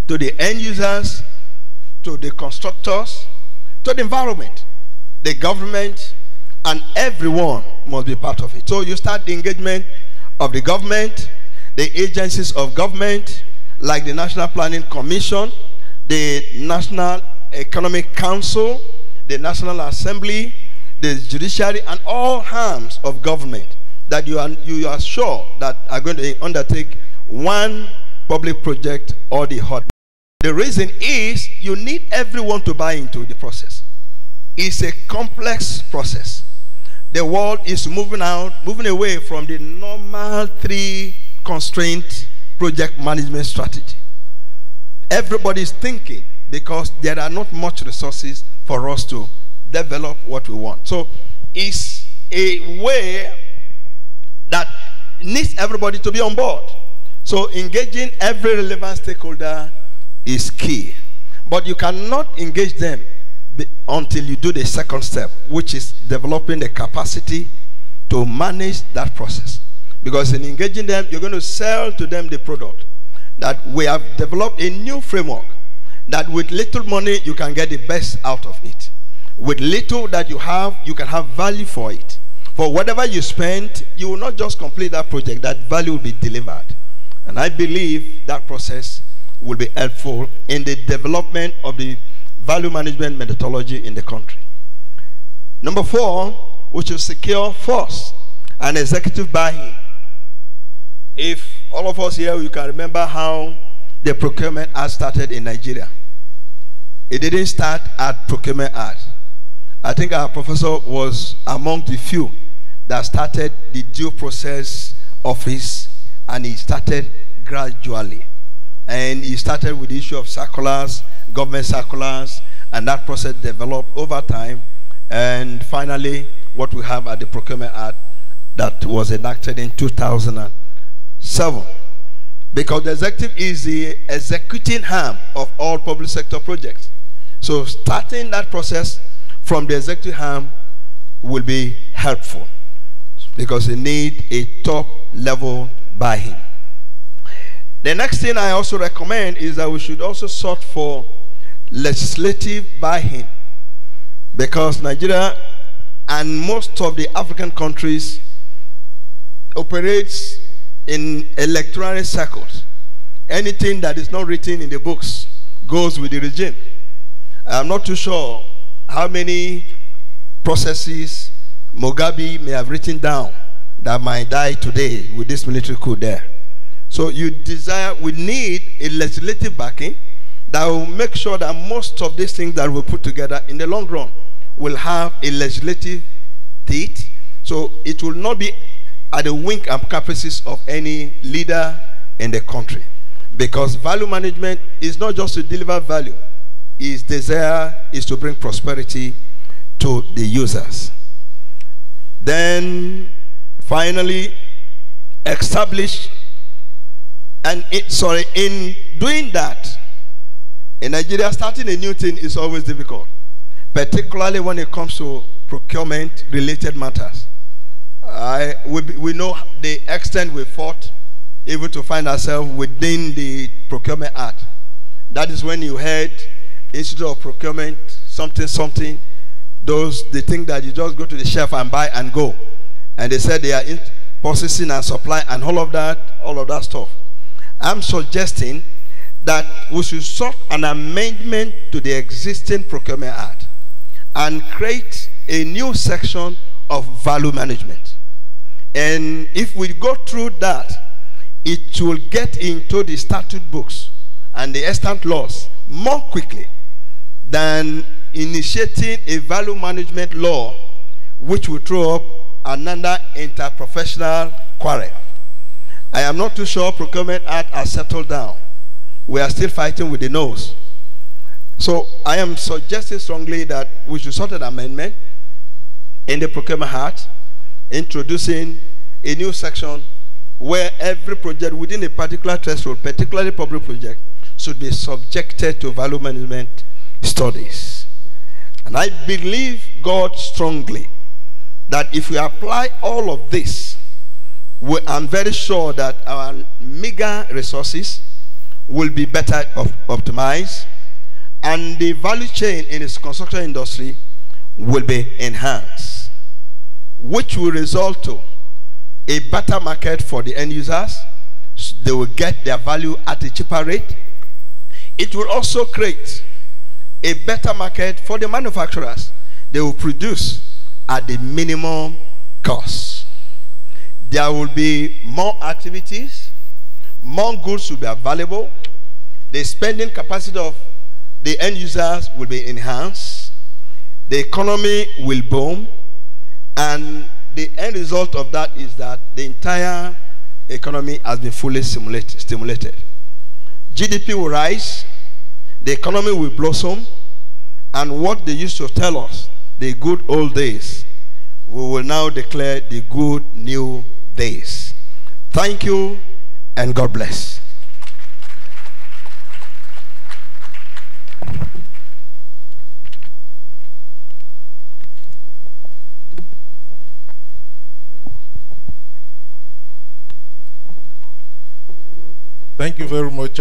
to the end users, to the constructors, to the environment, the government, and everyone must be part of it. So you start the engagement of the government, the agencies of government, like the National Planning Commission, the National Economic Council, the National Assembly, the judiciary, and all arms of government that you are sure that are going to undertake one public project or the other. The reason is you need everyone to buy into the process. It's a complex process. The world is moving away from the normal 3-constraint project management strategy. Everybody is thinking because there are not much resources for us to develop what we want. So it's a way that needs everybody to be on board. So engaging every relevant stakeholder is key. But you cannot engage them until you do the second step, which is developing the capacity to manage that process. Because in engaging them, you're going to sell to them the product. That we have developed a new framework that with little money, you can get the best out of it. With little that you can have value for it. For whatever you spend, you will not just complete that project, that value will be delivered. And I believe that process will be helpful in the development of the value management methodology in the country. Number 4, we should secure first an executive buy-in. If all of us here, you can remember how the procurement act started in Nigeria. It didn't start at procurement act. I think our professor was among the few that started the due process office, and he started gradually. And he started with the issue of circulars, government circulars, and that process developed over time. And finally, what we have at the Procurement Act that was enacted in 2007. Because the executive is the executing arm of all public sector projects. So starting that process from the executive arm will be helpful, because you need a top-level buy-in. The next thing I also recommend is that we should also sort for legislative buy-in, because Nigeria and most of the African countries operates in electoral circles. Anything that is not written in the books goes with the regime. I'm not too sure how many processes Mugabe may have written down that might die today with this military coup there. So we need a legislative backing that will make sure that most of these things that we put together in the long run will have a legislative teeth. So it will not be at the whim and caprices of any leader in the country. Because value management is not just to deliver value. Its desire is to bring prosperity to the users. Then finally, establish, and in doing that, in Nigeria, starting a new thing is always difficult, particularly when it comes to procurement-related matters. We know the extent we fought even to find ourselves within the Procurement Act. That is when you heard Institute of Procurement, something, they think that you just go to the shelf and buy and go. And they said they are in processing and supply and all of that stuff. I'm suggesting that we should sort an amendment to the existing Procurement Act and create a new section of value management. And if we go through that, it will get into the statute books and the extant laws more quickly than initiating a value management law which will throw up another interprofessional quarrel. I am not too sure Procurement Act has settled down. We are still fighting with the nose. So I am suggesting strongly that we should sort an amendment in the Procurement Act, introducing a new section where every project within a particular threshold, particularly public project, should be subjected to value management studies. And I believe God strongly that if we apply all of this, I'm very sure that our meager resources will be better optimized, and the value chain in its construction industry will be enhanced, which will result to a better market for the end users. They will get their value at a cheaper rate. It will also create a better market for the manufacturers. They will produce at the minimum cost. There will be more activities, more goods will be available, the spending capacity of the end users will be enhanced, the economy will boom, and the end result of that is that the entire economy has been fully stimulated. GDP will rise, the economy will blossom, and what they used to tell us, the good old days, we will now declare the good new days. Thank you, and God bless. Thank you very much,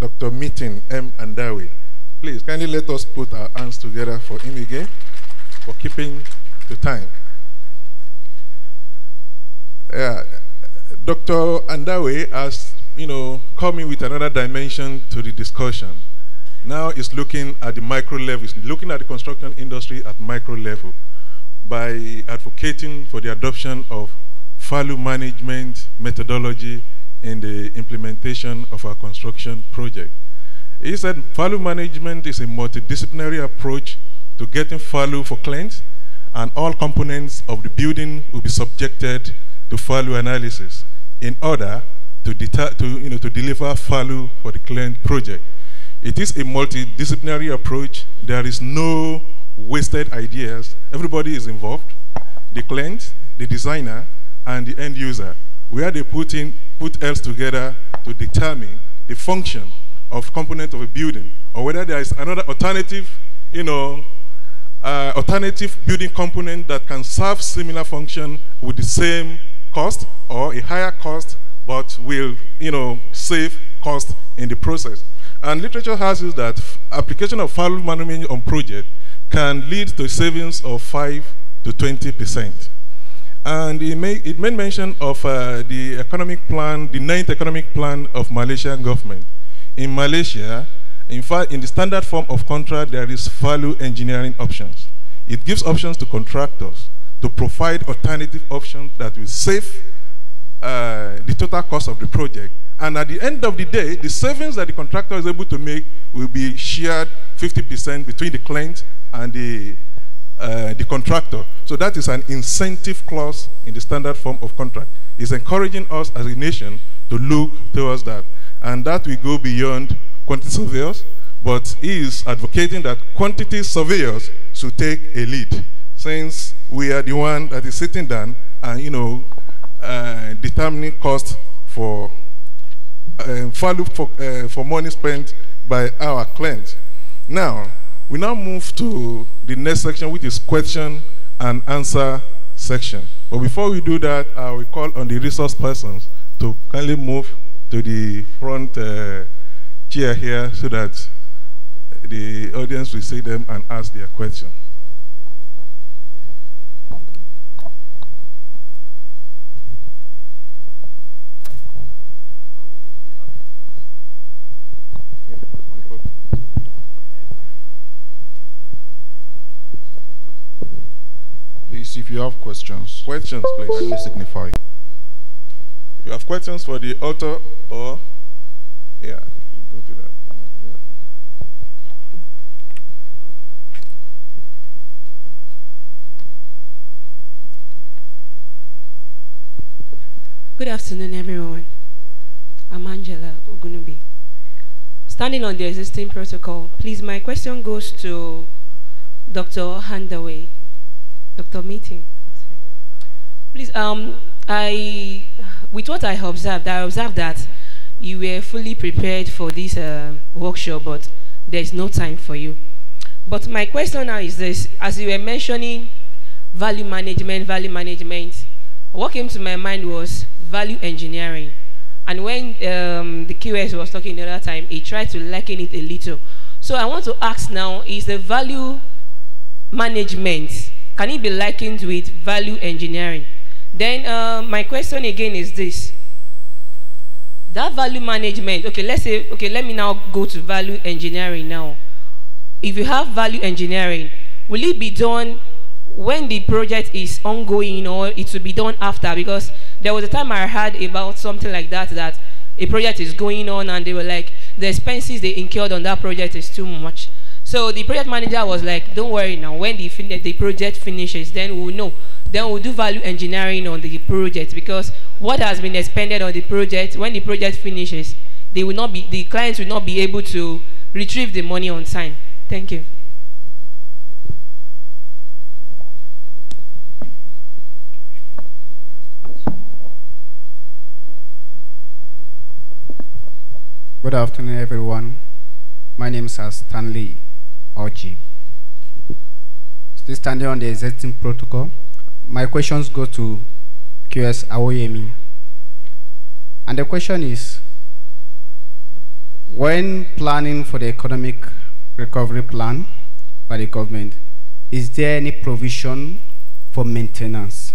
Dr. Meeting M. Andawi. Please, kindly let us put our hands together for him again, for keeping the time. Dr. Andawi has, come in with another dimension to the discussion. Now he's looking at the micro level, he's looking at the construction industry at micro level by advocating for the adoption of value management methodology in the implementation of our construction project. He said value management is a multidisciplinary approach to getting value for clients, and all components of the building will be subjected to value analysis in order to deliver value for the client project. It is a multidisciplinary approach. There is no wasted ideas. Everybody is involved, the client, the designer, and the end user, where they put heads together to determine the function of component of a building, or whether there is another alternative, alternative building component that can serve similar function with the same cost or a higher cost, but will, save cost in the process. And literature has is that application of value management on project can lead to savings of 5 to 20%. And it made mention of the economic plan, the 9th economic plan of Malaysian government. In Malaysia, in fact, in the standard form of contract, there is value engineering options. It gives options to contractors to provide alternative options that will save the total cost of the project. And at the end of the day, the savings that the contractor is able to make will be shared 50% between the client and the contractor. So that is an incentive clause in the standard form of contract. It's encouraging us as a nation to look towards that. And that will go beyond quantity surveyors, but he is advocating that quantity surveyors should take a lead, since we are the one that is sitting down and, determining cost for value for money spent by our clients. Now, we now move to the next section, which is question and answer section. But before we do that, I will call on the resource persons to kindly move to the front chair here so that the audience will see them and ask their question. Please, if you have questions, please. kindly signify. You have questions for the author, or go to that. Good afternoon, everyone. I'm Angela Ogunubi. Standing on the existing protocol, please, my question goes to Dr. Handaway, Dr. Meeting. Please, with what I observed that you were fully prepared for this workshop, but there is no time for you. But my question now is this: as you were mentioning value management, what came to my mind was value engineering. And when the QS was talking the other time, he tried to liken it a little. So I want to ask now, is the value management, can it be likened with value engineering? Then my question again is this. That value management, okay, let's say, okay, let me now go to value engineering now. If you have value engineering, will it be done when the project is ongoing, or it will be done after? Because there was a time I heard about something like that, that a project is going on and they were like, the expenses they incurred on that project is too much. So the project manager was like, don't worry now, when the project finishes, then we'll know. Then we'll do value engineering on the project, because what has been expended on the project, when the project finishes, they will not be, the clients will not be able to retrieve the money on time. Thank you. Good afternoon, everyone. My name is Stanley Oji. Still standing on the existing protocol. My questions go to QS Awoyemi. And the question is, when planning for the economic recovery plan by the government, is there any provision for maintenance?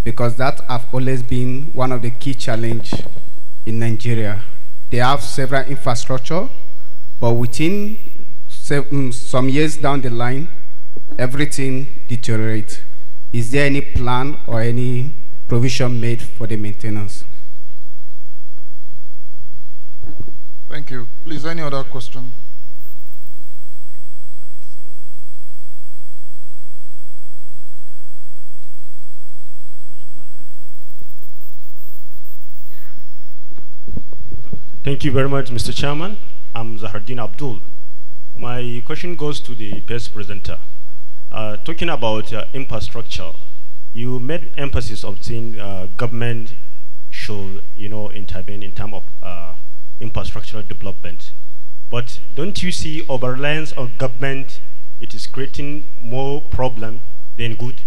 Because that has always been one of the key challenges in Nigeria. They have several infrastructure, but within some years down the line, everything deteriorates. Is there any plan or any provision made for the maintenance? Thank you. Please, any other question? Thank you very much, Mr. Chairman. I'm Zahardin Abdul. My question goes to the first presenter. Talking about infrastructure, you made emphasis of saying government should, intervene in terms of infrastructural development. But don't you see overreliance of government? It is creating more problem than good,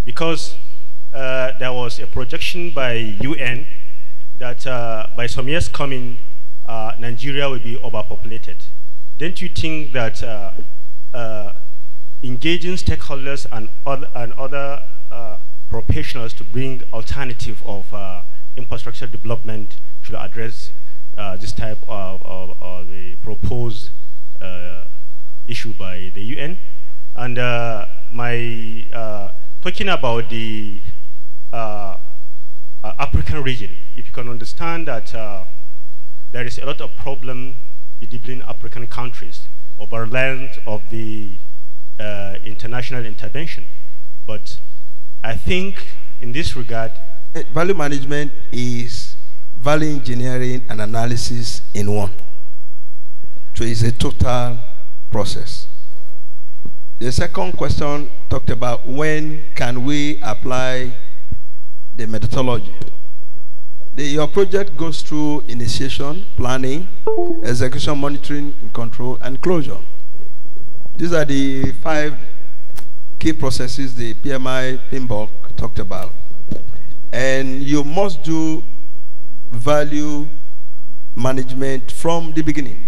because there was a projection by UN that by some years coming, Nigeria will be overpopulated. Don't you think that engaging stakeholders and other professionals to bring alternative of infrastructure development should address this type of the proposed issue by the UN? And talking about the African region, if you can understand that there is a lot of problem between African countries over reliance of the international intervention. But I think in this regard, value management is value engineering and analysis in one. So it's a total process. The second question talked about when can we apply the methodology. Your project goes through initiation, planning, execution, monitoring, and control, and closure. These are the 5 key processes the PMI Pinbock talked about. And you must do value management from the beginning.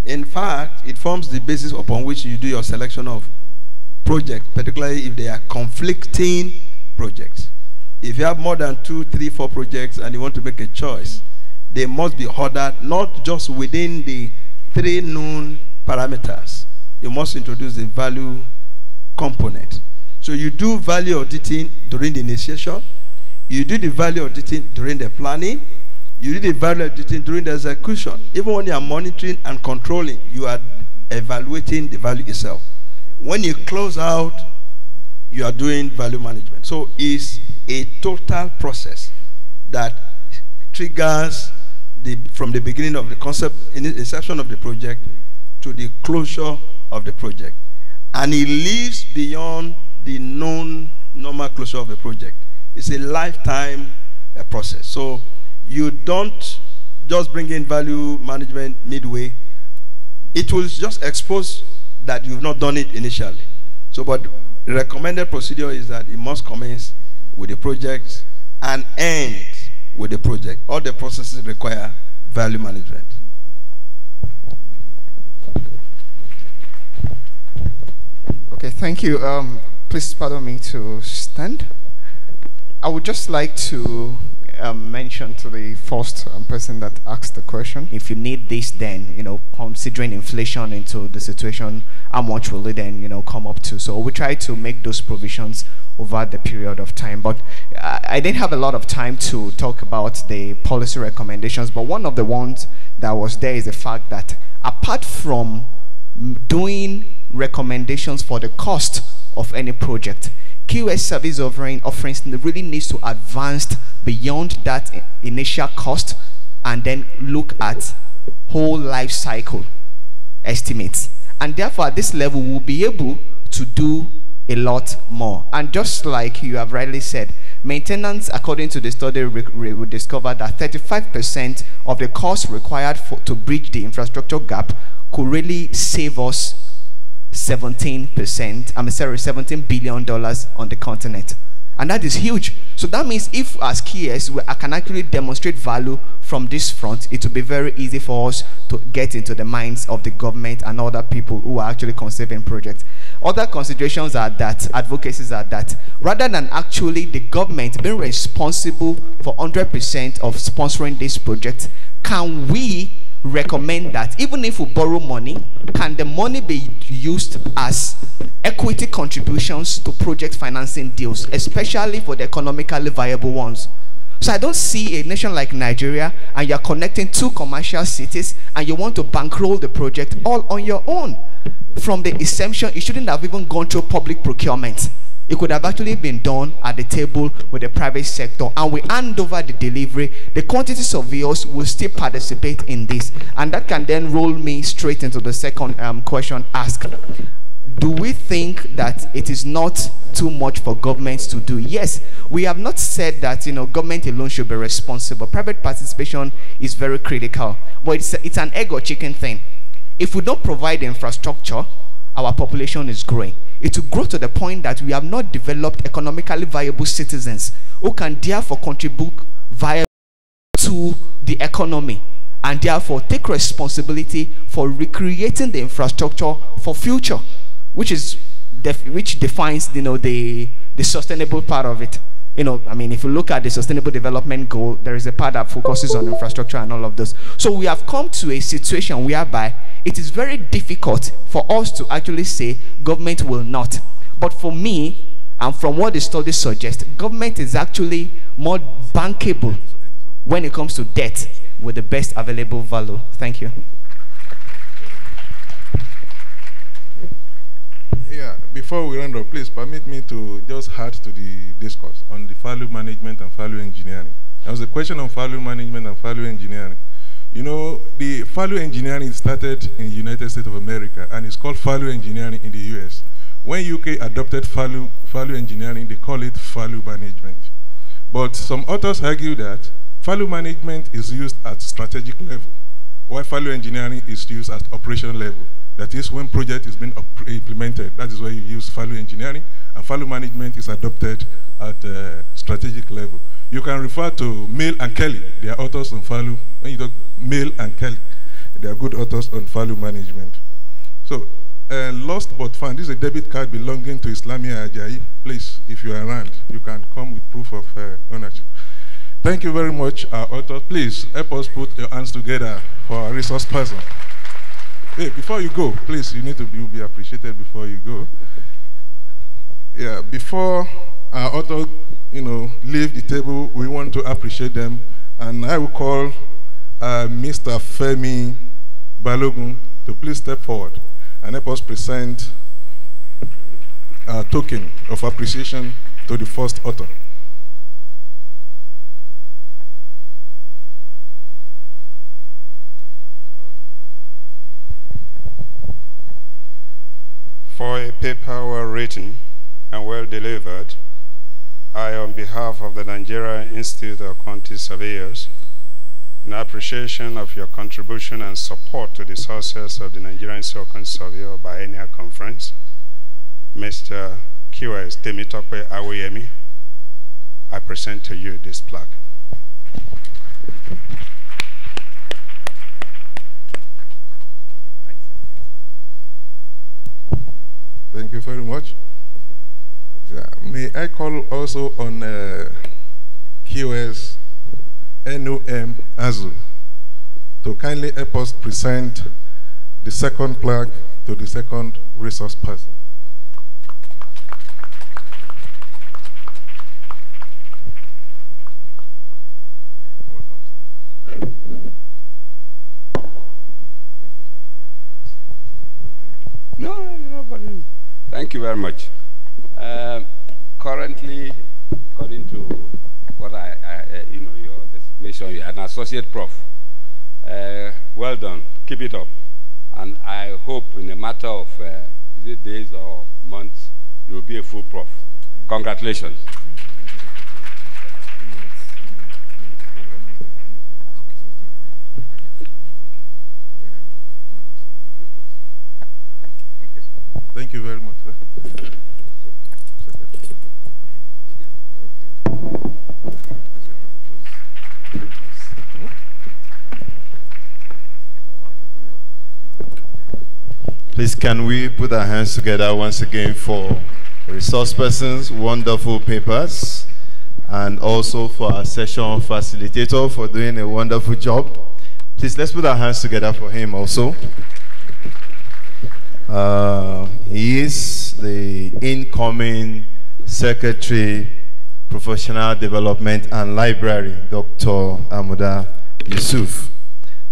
In fact, it forms the basis upon which you do your selection of projects, particularly if they are conflicting projects. If you have more than 2, 3, 4 projects and you want to make a choice, they must be ordered not just within the 3 known parameters. You must introduce the value component. So you do value auditing during the initiation, you do the value auditing during the planning, you do the value auditing during the execution. Even when you are monitoring and controlling, you are evaluating the value itself. When you close out, you are doing value management. So it's a total process that triggers from the beginning of the concept, in the inception of the project, to the closure of the project. And it lives beyond the normal closure of a project. It's a lifetime process. So you don't just bring in value management midway. It will just expose that you've not done it initially. So, but the recommended procedure is that it must commence with the project and end with the project. All the processes require value management. Okay, thank you. Please pardon me to stand. I would just like to mention to the first person that asked the question, if you need this, then, you know, considering inflation into the situation, how much will it then, you know, come up to? So we try to make those provisions over the period of time. But I didn't have a lot of time to talk about the policy recommendations, but one of the ones that was there is the fact that apart from doing recommendations for the cost of any project, QS service offerings really needs to advance beyond that initial cost and then look at whole life cycle estimates. And therefore, at this level, we'll be able to do a lot more. And just like you have rightly said, maintenance, according to the study, we discovered that 35% of the cost required to bridge the infrastructure gap could really save us $17 billion on the continent. And that is huge. So that means if as KS I can actually demonstrate value from this front, it will be very easy for us to get into the minds of the government and other people who are actually conceiving projects. Other considerations are that, advocacies are that, rather than actually the government being responsible for 100% of sponsoring this project, can we recommend that even if we borrow money, can the money be used as equity contributions to project financing deals, especially for the economically viable ones? So I don't see a nation like Nigeria and you're connecting two commercial cities and you want to bankroll the project all on your own. From the inception, it shouldn't have even gone through public procurement. It could have actually been done at the table with the private sector, and we hand over the delivery. The quantity surveyors will still participate in this, and that can then roll me straight into the second question asked. Do we think that it is not too much for governments to do? Yes, we have not said that, you know, government alone should be responsible. Private participation is very critical, but it's an egg or chicken thing. If we don't provide infrastructure, our population is growing. It will grow to the point that we have not developed economically viable citizens who can therefore contribute to the economy and therefore take responsibility for recreating the infrastructure for future, which defines, you know, the sustainable part of it. You know, I mean, if you look at the sustainable development goal, there is a part that focuses on infrastructure and all of those. So we have come to a situation whereby it is very difficult for us to actually say government will not. But for me, and from what the study suggests, government is actually more bankable when it comes to debt with the best available value. Thank you. Yeah, before we round up, please permit me to just add to the discourse on the value management and value engineering. There was a question on value management and value engineering. You know, the value engineering started in the United States of America, and it's called value engineering in the US. When UK adopted value engineering, they call it value management. But some authors argue that value management is used at strategic level, while value engineering is used at operational level. That is, when project is being implemented, that is where you use value engineering, and value management is adopted at strategic level. You can refer to Mill and Kelly. They are authors on value. When you talk Mill and Kelly, they are good authors on value management. So, lost but found. This is a debit card belonging to Islamia Ajayi. Please, if you are around, you can come with proof of ownership. Thank you very much, our author. Please help us put your hands together for our resource person. Hey, before you go, please, you need to be appreciated before you go. Yeah, before our author, you know, leave the table, we want to appreciate them, and I will call Mr. Femi Balogun to please step forward and help us present a token of appreciation to the first author. For a paper well written and well delivered, I, on behalf of the Nigerian Institute of Quantity Surveyors, in appreciation of your contribution and support to the success of the Nigerian Quantity Surveyor Biennial Conference, Mr. QS Temitope Awoyemi, I present to you this plaque. Thank you very much. May I call also on QS NOM Azu to kindly help us present the second plaque to the second resource person. No problem. Thank you very much. Currently, according to what your designation, you're an associate prof. Well done. Keep it up. And I hope in a matter of is it days or months, you'll be a full prof. Congratulations. Thank you very much, sir. Please, can we put our hands together once again for resource persons, wonderful papers, and also for our session facilitator for doing a wonderful job. Please, let's put our hands together for him also. He is the incoming Secretary, Professional Development and Library, Dr. Amuda Yusuf.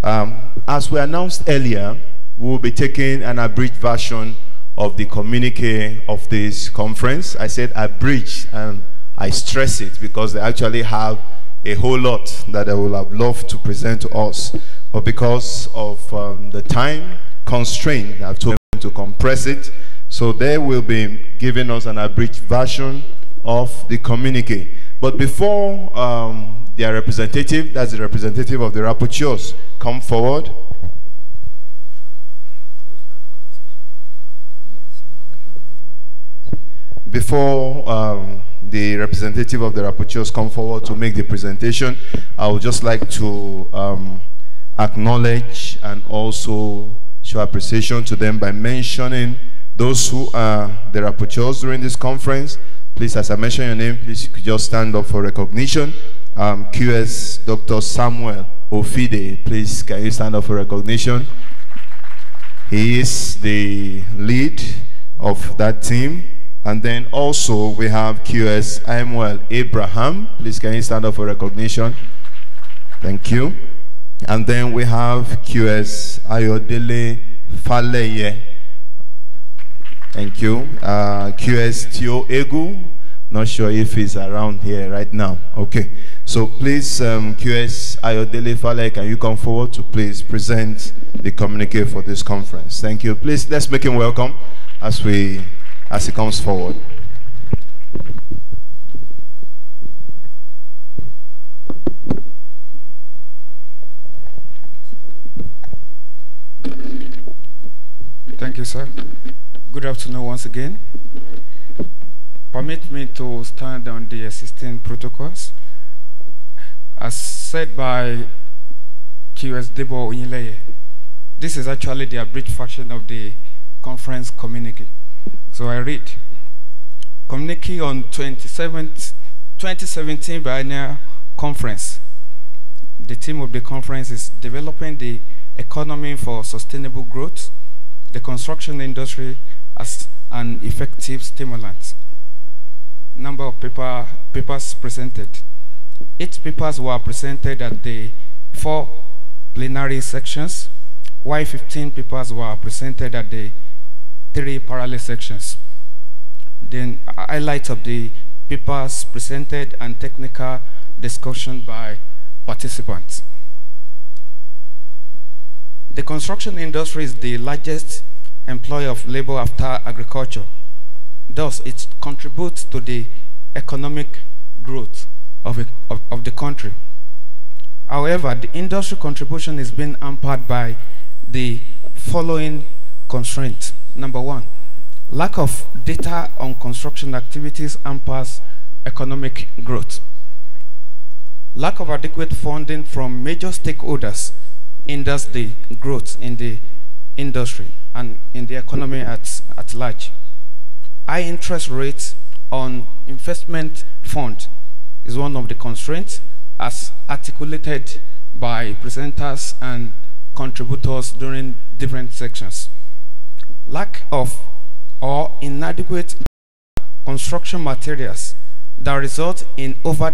As we announced earlier, we will be taking an abridged version of the communique of this conference. I said abridged, and I stress it because they actually have a whole lot that I would have loved to present to us. But because of the time constraint, I've told them to compress it. So they will be giving us an abridged version of the communique. But before their representative, that's the representative of the rapporteurs, come forward. Before the representative of the rapporteurs come forward to make the presentation, I would just like to acknowledge and also show appreciation to them by mentioning those who are the rapporteurs during this conference. Please, as I mention your name, please you could just stand up for recognition. QS Dr. Samuel Ofide, please can you stand up for recognition? He is the lead of that team. And then also we have QS Amuel Abraham. Please can you stand up for recognition? Thank you. And then we have QS Ayodele Faleye. Thank you. QS Tio Egu. Not sure if he's around here right now. Okay. So please, QS Ayodele Faleye, can you come forward to please present the communique for this conference? Thank you. Please, let's make him welcome as he comes forward. Thank you, sir. Good afternoon once again. Permit me to stand on the existing protocols. As said by QS Debo Onyileye, this is actually the abridged version of the conference communique. So I read, communique on 2017 Biennial Conference. The theme of the conference is developing the economy for sustainable growth, the construction industry as an effective stimulant. Number of papers presented. 8 papers were presented at the 4 plenary sections, while 15 papers were presented at the 3 parallel sections. Then highlights of the papers presented and technical discussion by participants. The construction industry is the largest employer of labor after agriculture. Thus, it contributes to the economic growth of the country. However, the industry contribution is being hampered by the following constraints. Number 1, lack of data on construction activities hampers economic growth. lack of adequate funding from major stakeholders hinders the growth in the industry and in the economy at large. High interest rates on investment fund is one of the constraints as articulated by presenters and contributors during different sections. Lack of or inadequate construction materials that result in over